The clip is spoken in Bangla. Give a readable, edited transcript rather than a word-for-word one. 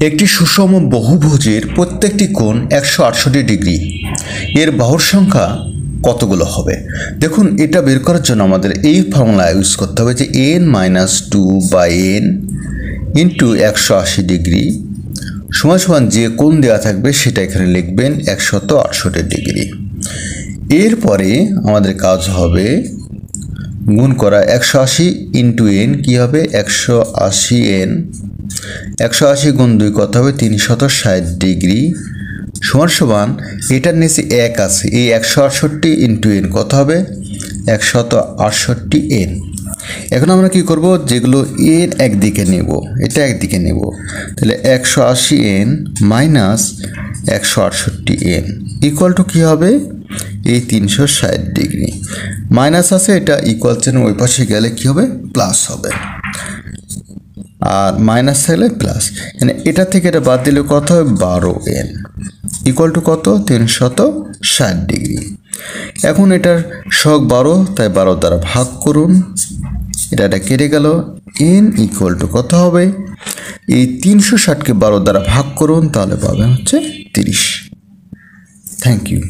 একটি সুষম বহুভুজের প্রত্যেকটি কোণ 168 ডিগ্রি। এর বাহুর সংখ্যা কতগুলো হবে? দেখুন, এটা বের করার জন্য আমাদের এই ফর্মুলা ইউজ করতে হবে যে n-2/n ইন্টু 180 ডিগ্রি সমান সমান যে কোণ দেওয়া থাকবে সেটা এখানে লিখবেন 168 ডিগ্রি। এরপরে আমাদের কাজ হবে গুণ করা 180 ইন্টু n কী হবে 180n, 180 গুণ 2 কত হবে 360 ডিগ্রি সমান সমান এটার নিচে 1 আছে, এই 168 ইন্টু n কত হবে 168n। এখন আমরা কি করব, যেগুলো n একদিকে নেব, এটা একদিকে নেব, তাহলে 180n minus 168n equal to কী হবে এই 360 ডিগ্রি। মাইনাস আছে, এটা ইকুয়াল চিহ্ন ওই পাশে গেলে কী হবে প্লাস হবে, আর মাইনাস থাকলে প্লাস। মানে এটা থেকে এটা বাদ দিলে কত হবে 12n ইকুয়াল টু কত 360 ডিগ্রি। এখন এটার সহগ 12, তাই 12 দ্বারা ভাগ করুন, এটা কেটে গেল। n ইকুয়াল টু কত হবে এই 360কে 12 দ্বারা ভাগ করুন, তাহলে পাবেন হচ্ছে 30। Thank you.